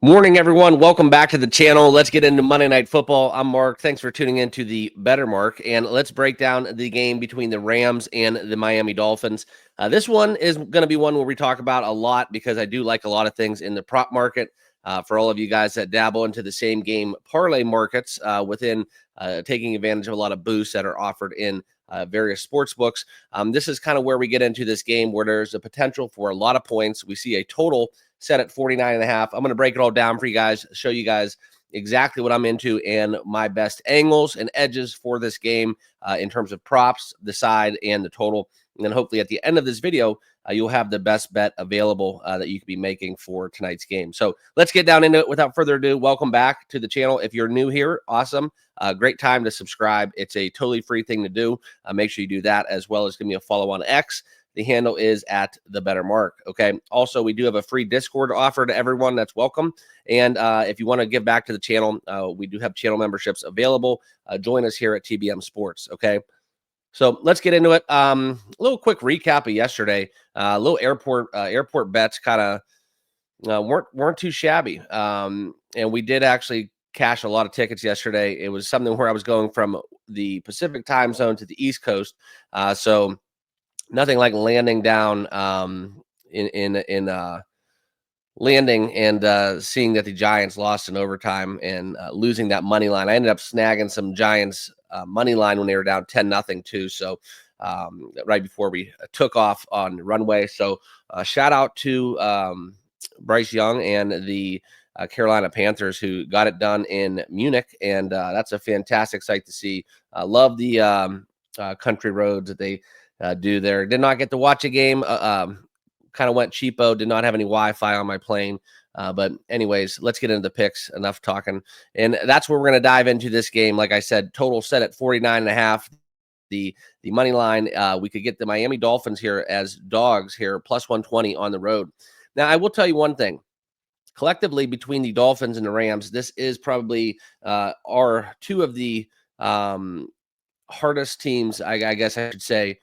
Morning, everyone. Welcome back to the channel. Let's get into Monday Night Football. I'm Mark. Thanks for tuning in to the Better Mark. And let's break down the game between the Rams and the Miami Dolphins. This one is going to be one where we talk about a lot because I do like a lot of things in the prop market. For all of you guys that dabble into the same game parlay markets within taking advantage of a lot of boosts that are offered in various sports books. This is kind of where we get into this game where there's a potential for a lot of points. We see a total set at 49.5. I'm going to break it all down for you guys, show you guys exactly what I'm into and my best angles and edges for this game in terms of props, the side, and the total. And then hopefully at the end of this video, you'll have the best bet available that you could be making for tonight's game. So let's get down into it. Without further ado, welcome back to the channel. If you're new here, awesome. Great time to subscribe. It's a totally free thing to do. Make sure you do that, as well as give me a follow on X. The handle is at the Better Mark. Okay. Also, we do have a free Discord offer to everyone. That's welcome. And if you want to give back to the channel, we do have channel memberships available. Join us here at TBM Sports. Okay. So let's get into it. A little quick recap of yesterday. A little airport bets kind of weren't too shabby. And we did actually cash a lot of tickets yesterday. It was something where I was going from the Pacific time zone to the East Coast. So nothing like landing down landing and seeing that the Giants lost in overtime and losing that money line. I ended up snagging some Giants money line when they were down 10-0 too. So right before we took off on the runway. So shout out to Bryce Young and the Carolina Panthers who got it done in Munich. And that's a fantastic sight to see. Love the country roads that they do there. Did not get to watch a game. Kind of went cheapo. Did not have any Wi-Fi on my plane. But anyways, let's get into the picks. Enough talking. And that's where we're going to dive into this game. Like I said, total set at 49.5. The money line, we could get the Miami Dolphins here as dogs here, plus 120 on the road. Now, I will tell you one thing. Collectively, between the Dolphins and the Rams, this is probably are two of the hardest teams, I guess I should say,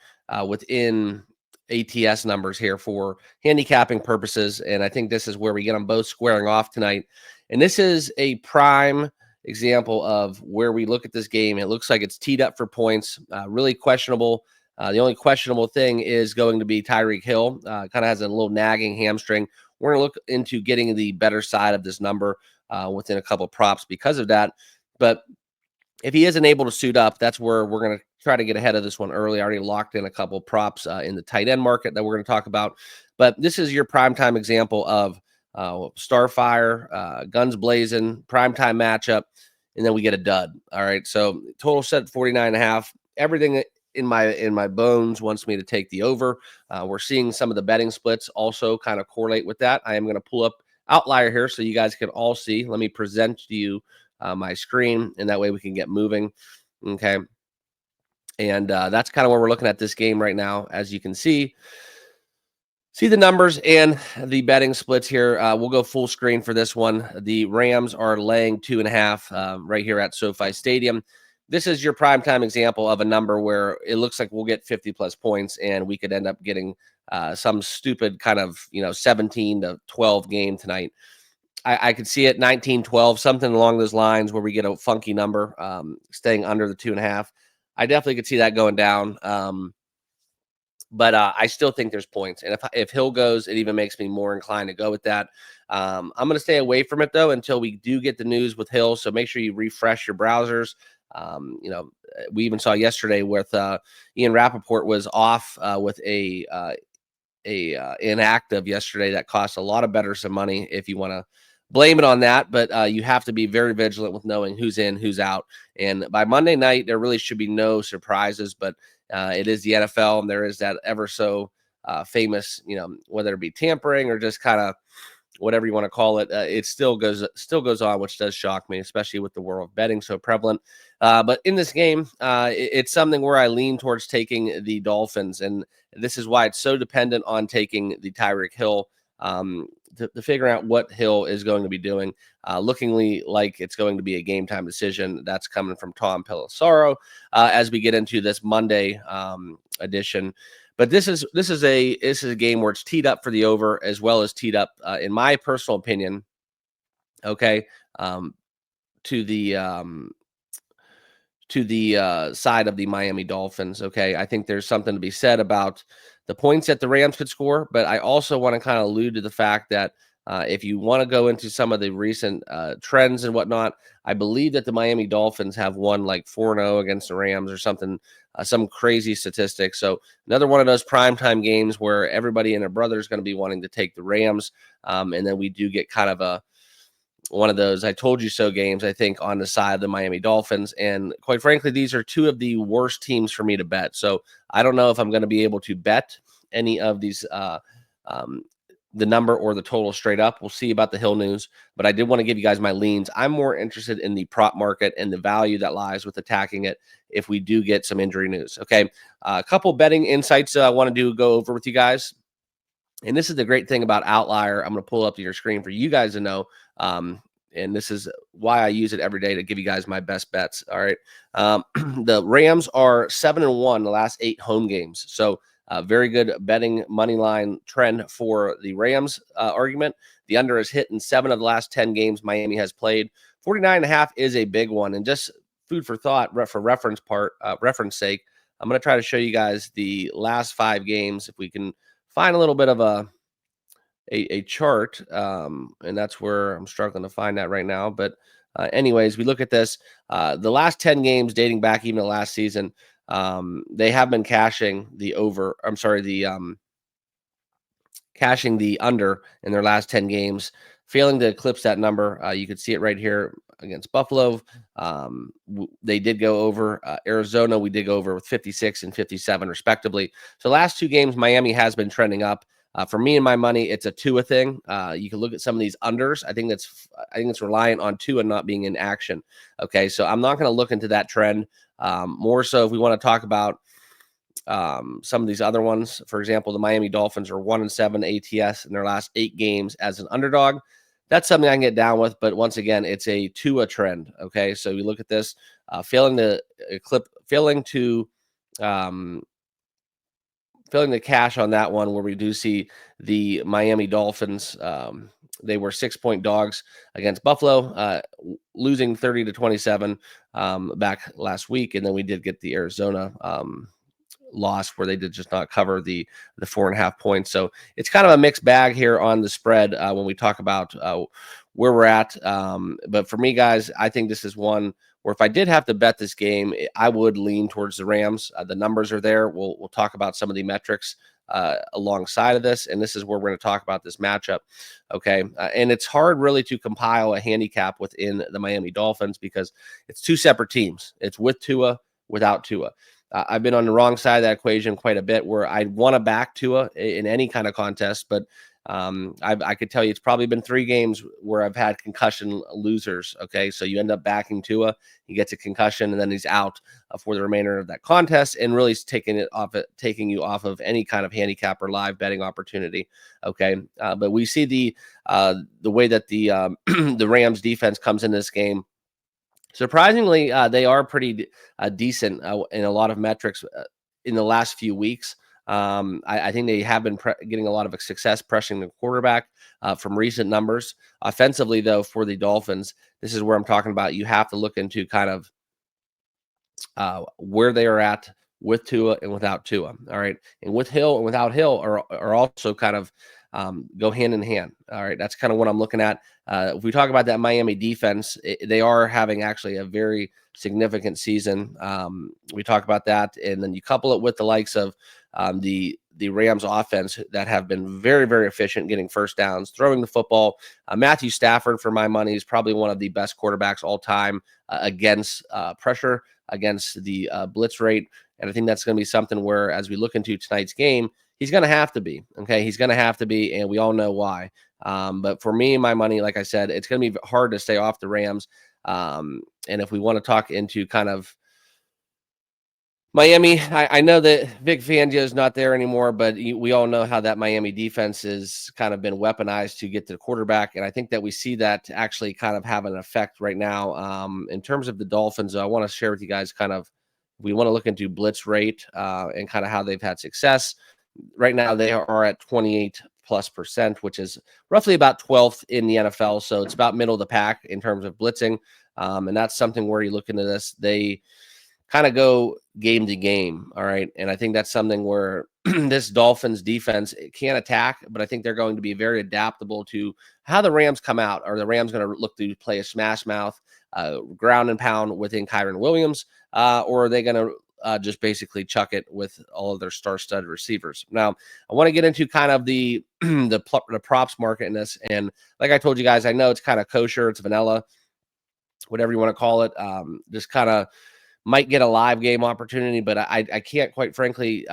within ATS numbers here for handicapping purposes. And I think this is where we get them both squaring off tonight. And this is a prime example of where we look at this game. It looks like it's teed up for points, really questionable. The only questionable thing is going to be Tyreek Hill. Kind of has a little nagging hamstring. We're going to look into getting the better side of this number within a couple of props because of that. But if he isn't able to suit up, that's where we're going to try to get ahead of this one early. I already locked in a couple props in the tight end market that we're going to talk about. But this is your primetime example of Starfire, guns blazing, primetime matchup, and then we get a dud. All right, so total set 49.5. Everything in my bones wants me to take the over. We're seeing some of the betting splits also kind of correlate with that. I am going to pull up outlier here so you guys can all see. Let me present to you my screen, and that way we can get moving. Okay. And that's kind of where we're looking at this game right now. As you can see the numbers and the betting splits here. We'll go full screen for this one. The Rams are laying 2.5 right here at SoFi Stadium. This is your primetime example of a number where it looks like we'll get 50 plus points and we could end up getting some stupid kind of 17-12 game tonight. I could see it 19-12, something along those lines where we get a funky number, staying under the 2.5. I definitely could see that going down. But I still think there's points. And if Hill goes, it even makes me more inclined to go with that. I'm going to stay away from it, though, until we do get the news with Hill. So make sure you refresh your browsers. We even saw yesterday with Ian Rappaport was off with a inactive yesterday that cost a lot of bettors some money if you want to blame it on that, but you have to be very vigilant with knowing who's in, who's out. And by Monday night, there really should be no surprises, but it is the NFL, and there is that ever so famous, whether it be tampering or just kind of whatever you want to call it, it still goes on, which does shock me, especially with the world of betting so prevalent. But in this game, it's something where I lean towards taking the Dolphins, and this is why it's so dependent on taking the Tyreek Hill to figure out what Hill is going to be doing. Lookingly like it's going to be a game time decision. That's coming from Tom Pelissaro as we get into this Monday edition. But this is a game where it's teed up for the over as well as teed up, in my personal opinion, Okay. To the side of the Miami Dolphins. Okay. I think there's something to be said about the points that the Rams could score, but I also want to kind of allude to the fact that if you want to go into some of the recent trends and whatnot, I believe that the Miami Dolphins have won like 4-0 against the Rams or something, some crazy statistics. So another one of those primetime games where everybody and their brother is going to be wanting to take the Rams. And then we do get kind of one of those I told you so games, I think, on the side of the Miami Dolphins. And quite frankly, these are two of the worst teams for me to bet. So I don't know if I'm going to be able to bet any of these, um, the number or the total straight up. We'll see about the Hill news, but I did want to give you guys my leans. I'm more interested in the prop market and the value that lies with attacking it if we do get some injury news. Okay. A couple betting insights I want to go over with you guys. And this is the great thing about Outlier. I'm going to pull up to your screen for you guys to know. And this is why I use it every day to give you guys my best bets. All right. The Rams are 7-1 the last 8 home games. So very good betting money line trend for the Rams argument. The under is hit in 7 of the last 10 games Miami has played. 49.5 is a big one. And just food for thought for reference sake, I'm going to try to show you guys the last 5 games if we can find a little bit of a chart, and that's where I'm struggling to find that right now. But anyways, we look at this. The last 10 games dating back even to last season, they have been cashing the over. I'm sorry, the cashing the under in their last 10 games, failing to eclipse that number. You can see it right here against Buffalo. They did go over Arizona. We did go over with 56 and 57 respectively. So last 2 games, Miami has been trending up. For me and my money, it's a Tua thing. You can look at some of these unders. I think it's reliant on Tua not being in action. Okay, so I'm not going to look into that trend. More so, if we want to talk about some of these other ones, for example, the Miami Dolphins are 1-7 ATS in their last 8 games as an underdog. That's something I can get down with, but once again, it's a Tua trend. Okay, so we look at this, failing to cash on that one, where we do see the Miami Dolphins. They were 6-point dogs against Buffalo, losing 30-27 back last week, and then we did get the Arizona loss where they did just not cover the 4.5 points. So it's kind of a mixed bag here on the spread when we talk about where we're at. But for me, guys, I think this is one where if I did have to bet this game, I would lean towards the Rams. The numbers are there. We'll talk about some of the metrics alongside of this, and this is where we're going to talk about this matchup. Okay, and it's hard really to compile a handicap within the Miami Dolphins because it's 2 separate teams. It's with Tua, without Tua. I've been on the wrong side of that equation quite a bit, where I'd want to back Tua in any kind of contest, but I could tell you it's probably been 3 games where I've had concussion losers. Okay, so you end up backing Tua, he gets a concussion, and then he's out for the remainder of that contest, and really taking you off of any kind of handicap or live betting opportunity. Okay, but we see the way that the the Rams defense comes in this game. Surprisingly, they are pretty decent in a lot of metrics in the last few weeks. I think they have been getting a lot of success pressuring the quarterback from recent numbers. Offensively, though, for the Dolphins, this is where I'm talking about. You have to look into kind of where they are at with Tua and without Tua. All right. And with Hill and without Hill are also kind of go hand in hand. All right. That's kind of what I'm looking at. If we talk about that Miami defense, they are having actually a very significant season. We talk about that. And then you couple it with the likes of the Rams offense that have been very, very efficient getting first downs, throwing the football. Matthew Stafford, for my money, is probably one of the best quarterbacks all time against pressure, against the blitz rate. And I think that's going to be something where, as we look into tonight's game, he's going to have to be. Okay, he's going to have to be, and we all know why. But for me, my money, like I said, it's going to be hard to stay off the Rams. And if we want to talk into kind of Miami, I know that Vic Fangio is not there anymore, but we all know how that Miami defense has kind of been weaponized to get to the quarterback. And I think that we see that actually kind of have an effect right now. In terms of the Dolphins, I want to share with you guys kind of, we want to look into blitz rate and kind of how they've had success. Right now, they are at 28 plus%, which is roughly about 12th in the NFL. So it's about middle of the pack in terms of blitzing. And that's something where you look into this, they kind of go game to game. All right. And I think that's something where this Dolphins defense can attack, but I think they're going to be very adaptable to how the Rams come out. Are the Rams going to look to play a smash mouth, ground and pound within Kyren Williams, or are they going to just basically chuck it with all of their star-studded receivers? Now, I want to get into kind of the the props market in this, and like I told you guys, I know it's kind of kosher, it's vanilla, whatever you want to call it. Just kind of might get a live game opportunity, but I can't quite frankly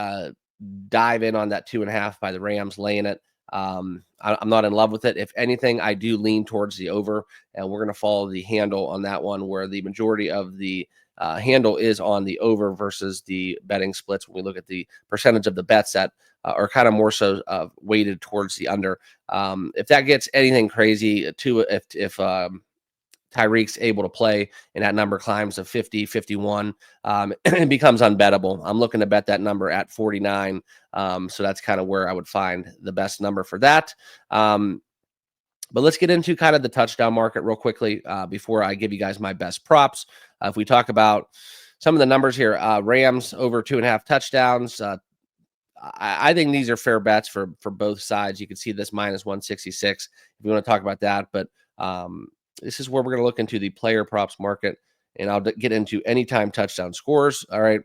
dive in on that 2.5 by the Rams laying it. I'm not in love with it. If anything, I do lean towards the over, and we're going to follow the handle on that one, where the majority of the handle is on the over versus the betting splits. When we look at the percentage of the bets that are kind of more so weighted towards the under. If that gets anything crazy, if Tyreek's able to play and that number climbs to 50, 51, it becomes unbettable. I'm looking to bet that number at 49. So that's kind of where I would find the best number for that. But let's get into kind of the touchdown market real quickly before I give you guys my best props. If we talk about some of the numbers here, Rams over 2.5 touchdowns. I think these are fair bets for both sides. You can see this minus 166 if you want to talk about that. But this is where we're going to look into the player props market, and I'll get into anytime touchdown scores. All right.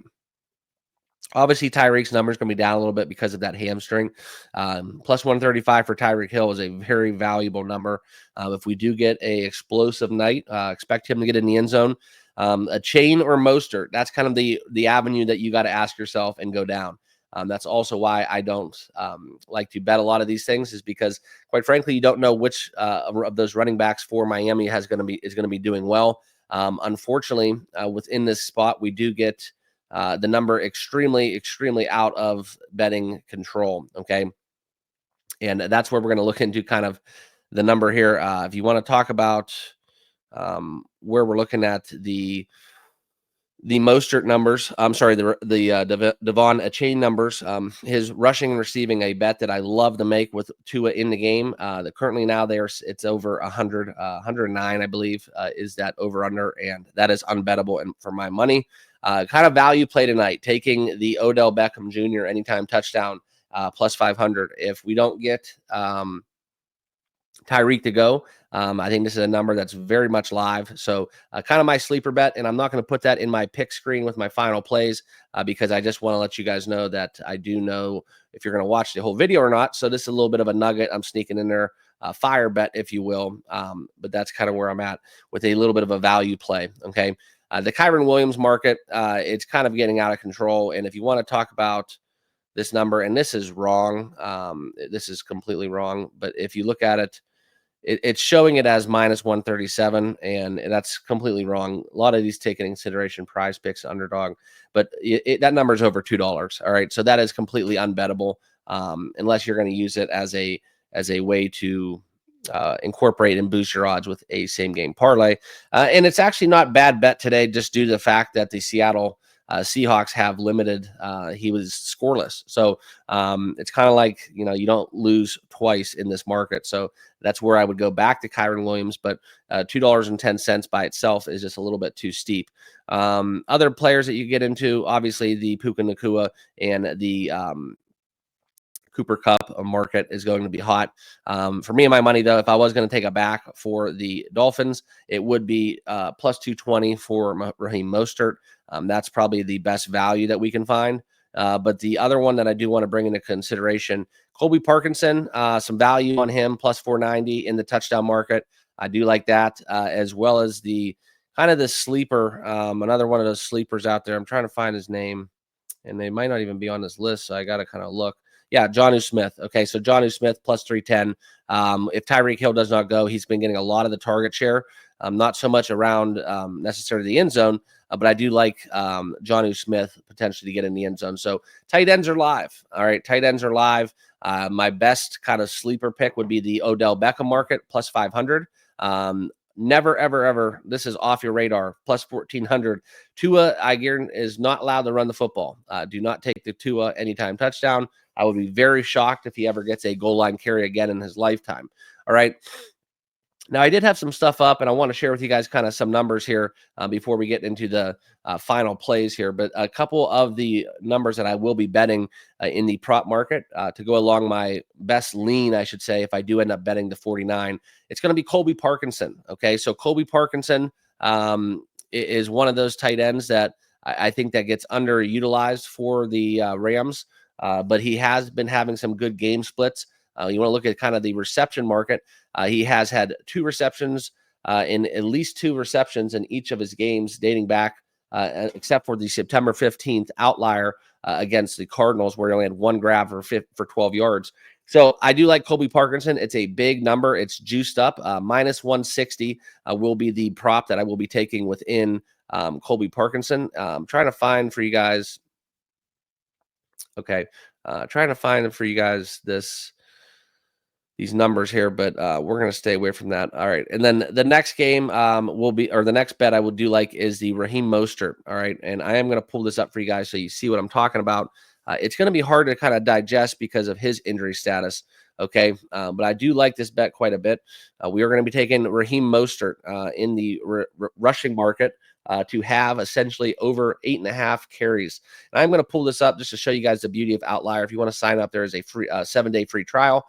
Obviously, Tyreek's number is going to be down a little bit because of that hamstring. Plus 135 for Tyreek Hill is a very valuable number. If we do get a explosive night, expect him to get in the end zone. A chain or Mostert, that's kind of the avenue that you got to ask yourself and go down. That's also why I don't like to bet a lot of these things, is because, quite frankly, you don't know which of those running backs for Miami is going to be doing well. Unfortunately, within this spot, we do get the number extremely out of betting control. Okay, and that's where we're going to look into kind of the number here. If you want to talk about where we're looking at the Mostert numbers, I'm sorry, the Devon Achane numbers, his rushing and receiving, a bet that I love to make with Tua in the game. That currently now it's over 100, 109, I believe, is that over under, and that is unbettable and for my money. Kind of value play tonight, taking the Odell Beckham Jr. anytime touchdown plus 500. If we don't get Tyreek to go, I think this is a number that's very much live. So kind of my sleeper bet, and I'm not going to put that in my pick screen with my final plays because I just want to let you guys know that I do know if you're going to watch the whole video or not. So this is a little bit of a nugget I'm sneaking in there, fire bet, if you will. But that's kind of where I'm at with a little bit of a value play. Okay. The Kyren Williams market, it's kind of getting out of control. And if you want to talk about this number, and this is wrong, this is completely wrong. But if you look at it, it's showing it as minus 137, and that's completely wrong. A lot of these take into consideration Prize Picks, Underdog, but that number is over $2. All right, so that is completely unbettable unless you're going to use it as a way to incorporate and boost your odds with a same game parlay. And it's actually not bad bet today, just due to the fact that the Seattle Seahawks have limited. He was scoreless, so it's kind of like, you don't lose twice in this market. So that's where I would go back to Kyren Williams, but $2.10 by itself is just a little bit too steep. Other players that you get into, obviously the Puka Nacua and the Cooper Cup market is going to be hot. For me and my money, though, if I was going to take a back for the Dolphins, it would be plus 220 for Raheem Mostert. That's probably the best value that we can find. But the other one that I do want to bring into consideration, Colby Parkinson, some value on him, plus 490 in the touchdown market. I do like that, as well as the kind of the sleeper, another one of those sleepers out there. I'm trying to find his name, and they might not even be on this list, so I got to kind of look. Yeah, Jonnu Smith. Okay, so Jonnu Smith plus 310. If Tyreek Hill does not go, he's been getting a lot of the target share, not so much around necessarily the end zone, but I do like Jonnu Smith potentially to get in the end zone. So tight ends are live. All right, tight ends are live. My best kind of sleeper pick would be the Odell Beckham market plus 500. never, ever, ever, this is off your radar, plus 1,400. Tua, I guarantee, is not allowed to run the football. Do not take the Tua anytime touchdown. I would be very shocked if he ever gets a goal line carry again in his lifetime. All right. Now, I did have some stuff up, and I want to share with you guys kind of some numbers here before we get into the final plays here. But a couple of the numbers that I will be betting in the prop market to go along my best lean, I should say, if I do end up betting the 49, it's going to be Colby Parkinson. Okay, so Colby Parkinson is one of those tight ends that I think that gets underutilized for the Rams, but he has been having some good game splits. You want to look at kind of the reception market. He has had 2 receptions in at least 2 receptions in each of his games dating back, except for the September 15th outlier against the Cardinals, where he only had 1 grab for 12 yards. So I do like Colby Parkinson. It's a big number. It's juiced up. Minus 160 will be the prop that I will be taking within Colby Parkinson. I'm trying to find for you guys. Okay. Trying to find for you guys these numbers here, but we're going to stay away from that. All right. And then the next game will be, or the next bet I would do like is the Raheem Mostert. All right. And I am going to pull this up for you guys so you see what I'm talking about. It's going to be hard to kind of digest because of his injury status. Okay. But I do like this bet quite a bit. We are going to be taking Raheem Mostert in the rushing market to have essentially over 8.5 carries. And I'm going to pull this up just to show you guys the beauty of Outlier. If you want to sign up, there is a free 7-day free trial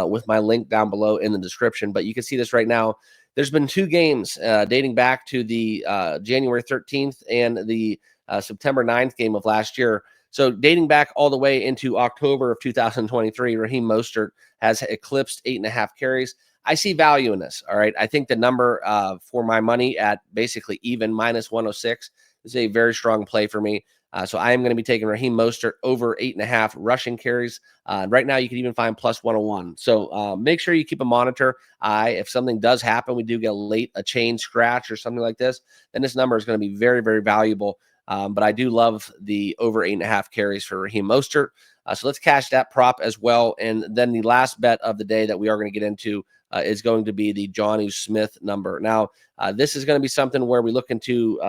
with my link down below in the description. But you can see this right now. There's been 2 games dating back to the January 13th and the September 9th game of last year. So dating back all the way into October of 2023, Raheem Mostert has eclipsed 8.5 carries. I see value in this. All right. I think the number for my money at basically even minus 106 is a very strong play for me. So I am going to be taking Raheem Mostert over 8.5 rushing carries. Right now, you can even find plus 101. So make sure you keep a monitor. If something does happen, we do get a chain scratch or something like this, then this number is going to be very, very valuable. But I do love the over 8.5 carries for Raheem Mostert. So let's cash that prop as well. And then the last bet of the day that we are going to get into is going to be the Jonnu Smith number. Now, this is going to be something where we look into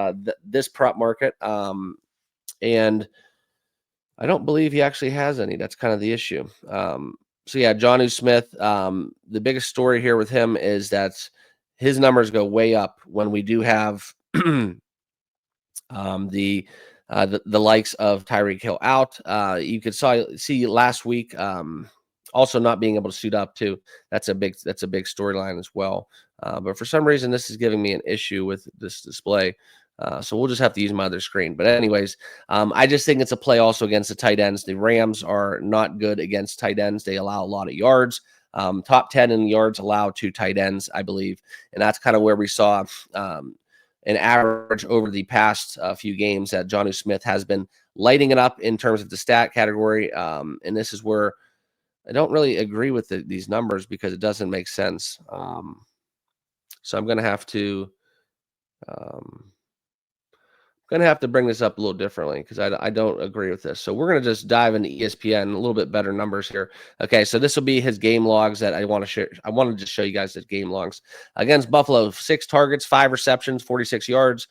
this prop market. And I don't believe he actually has any. That's kind of the issue. So, yeah, Jonnu Smith, the biggest story here with him is that his numbers go way up when we do have the likes of Tyreek Hill out. You could see last week also not being able to suit up too. That's a big storyline as well. But for some reason, this is giving me an issue with this display. So we'll just have to use my other screen. But anyways, I just think it's a play also against the tight ends. The Rams are not good against tight ends. They allow a lot of yards. Top 10 in yards allowed to tight ends, I believe. And that's kind of where we saw an average over the past few games that Jonnu Smith has been lighting it up in terms of the stat category. And this is where I don't really agree with these numbers because it doesn't make sense. So I'm going to have to bring this up a little differently because I don't agree with this. So we're going to just dive into ESPN, a little bit better numbers here. Okay, so this will be his game logs that I want to share. I want to just show you guys his game logs. Against Buffalo, 6 targets, 5 receptions, 46 yards.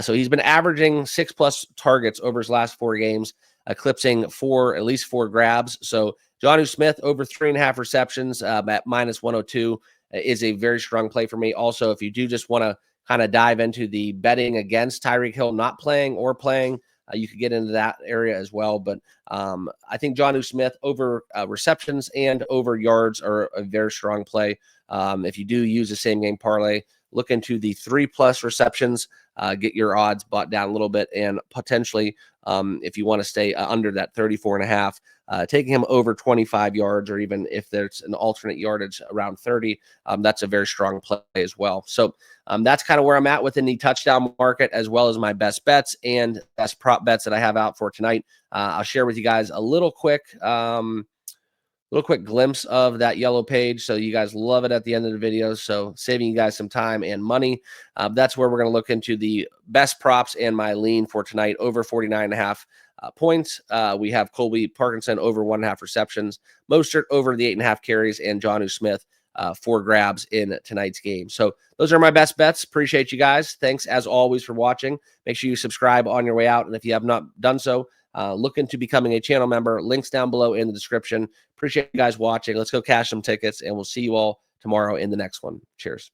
So he's been averaging 6+ targets over his last 4 games, eclipsing at least 4 grabs. So Jonnu Smith over 3.5 receptions at minus 102 is a very strong play for me. Also, if you do just want to kind of dive into the betting against Tyreek Hill not playing or playing, you could get into that area as well. But I think Jonnu Smith over receptions and over yards are a very strong play. If you do use the same game parlay, look into the 3+ receptions, get your odds bought down a little bit, and potentially if you want to stay under that 34.5, taking him over 25 yards, or even if there's an alternate yardage around 30, that's a very strong play as well. So that's kind of where I'm at within the touchdown market, as well as my best bets and best prop bets that I have out for tonight. I'll share with you guys a little quick glimpse of that yellow page, so you guys love it at the end of the video. So saving you guys some time and money. That's where we're going to look into the best props and my lean for tonight, over 49.5 points. We have Colby Parkinson over 1.5 receptions, Mostert over the 8.5 carries, and Jonnu Smith for grabs in tonight's game. So those are my best bets. Appreciate you guys. Thanks as always for watching. Make sure you subscribe on your way out. And if you have not done so, look into becoming a channel member. Links down below in the description. Appreciate you guys watching. Let's go cash some tickets, and we'll see you all tomorrow in the next one. Cheers.